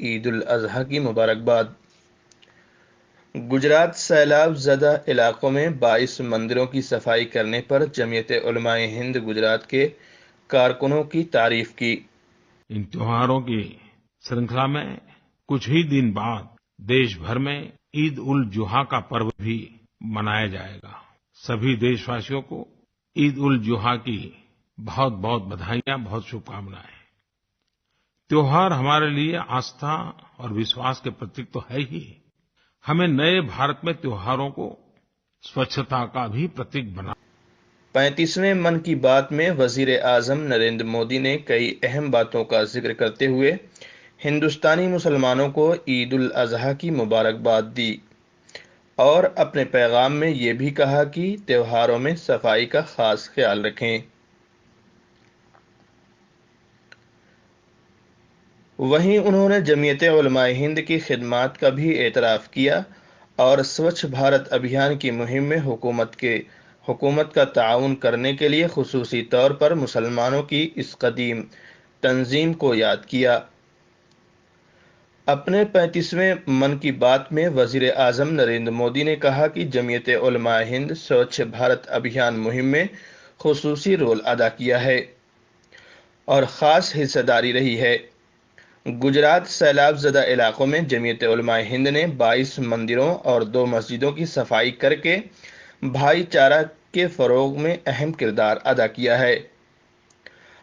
عید الاضحیٰ کی مبارکباد۔ گجرات سیلاب زدہ علاقوں میں 22 مندروں کی صفائی کرنے پر جمعیت علماء ہند گجرات کے کارکنوں کی تعریف کی۔ ان تہواروں کی سرنکھلا میں کچھ ہی دن بعد دیش بھر میں عید الاضحیٰ کا پرو بھی منایا جائے گا۔ سبھی دیش واسیوں کو عید الاضحیٰ کی بہت بہت بدھائیاں، بہت شبھ کامنائیں۔ تہوار ہمارے لیے آستھا اور وشواس کے پرتیک تو ہے ہی، ہمیں نئے بھارت میں تہواروں کو سوچھتا کا بھی پرتیک بنا۔ 35ویں من کی بات میں وزیر اعظم نریندر مودی نے کئی اہم باتوں کا ذکر کرتے ہوئے ہندوستانی مسلمانوں کو عید الاضحیٰ کی مبارکباد دی اور اپنے پیغام میں یہ بھی کہا کہ تہواروں میں صفائی کا خاص خیال رکھیں۔ وہیں انہوں نے جمعیت علماء ہند کی خدمات کا بھی اعتراف کیا اور سوچھ بھارت ابھیان کی مہم میں حکومت کا تعاون کرنے کے لیے خصوصی طور پر مسلمانوں کی اس قدیم تنظیم کو یاد کیا۔ اپنے 35ویں من کی بات میں وزیر اعظم نریندر مودی نے کہا کہ جمعیت علماء ہند سوچھ بھارت ابھیان مہم میں خصوصی رول ادا کیا ہے اور خاص حصہ داری رہی ہے۔ گجرات سیلاب زدہ علاقوں میں جمعیت علماء ہند نے 22 مندروں اور 2 مسجدوں کی صفائی کر کے بھائی چارہ کے فروغ میں اہم کردار ادا کیا ہے۔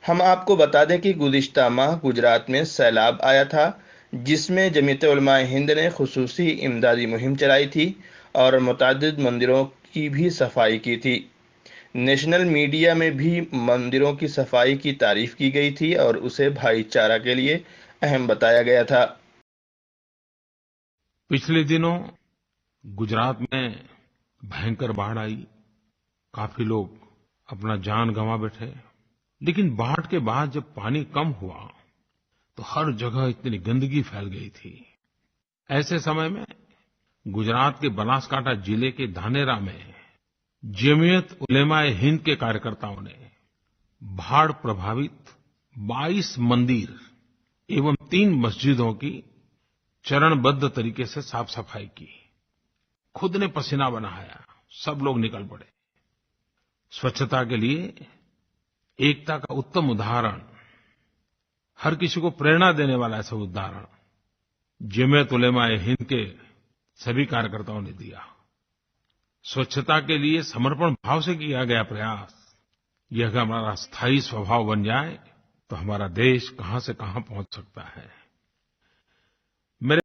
ہم آپ کو بتا دیں کہ گزشتہ ماہ گجرات میں سیلاب آیا تھا، جس میں جمعیت علماء ہند نے خصوصی امدادی مہم چلائی تھی اور متعدد مندروں کی بھی صفائی کی تھی۔ نیشنل میڈیا میں بھی مندروں کی صفائی کی تعریف کی گئی تھی اور اسے بھائی چارہ کے لیے اہم بتایا گیا تھا۔ پچھلے دنوں گجرات میں بھینکر باڑھ آئی، کافی لوگ اپنا جان گنوا بیٹھے، لیکن باڑھ کے بعد جب پانی کم ہوا تو ہر جگہ اتنی گندگی پھیل گئی تھی۔ ایسے سمے میں گجرات کے بناسکانٹھا ضلع کے دھانیرا میں جمعیت علماء ہند کے کارکنوں نے باڑھ پربھاوت 22 مندر ایوم 3 مسجدوں کی چرن بدھ طریقے سے صاف صفائی کی۔ خود نے پسینہ بہایا، سب لوگ نکل پڑے۔ سوچھتا کے لیے ایکتا کا اتم اداہرن، ہر کسی کو پریرنا دینے والا ایسا اداہرن جمعیت علماء ہند کے سبھی کارکنوں نے دیا۔ سوچھتا کے لیے سمرپن بھاو سے کیا گیا پریاس، یہ اگر ہمارا استھائی سوبھاؤ بن جائے تو ہمارا دیش کہاں سے کہاں پہنچ سکتا ہے۔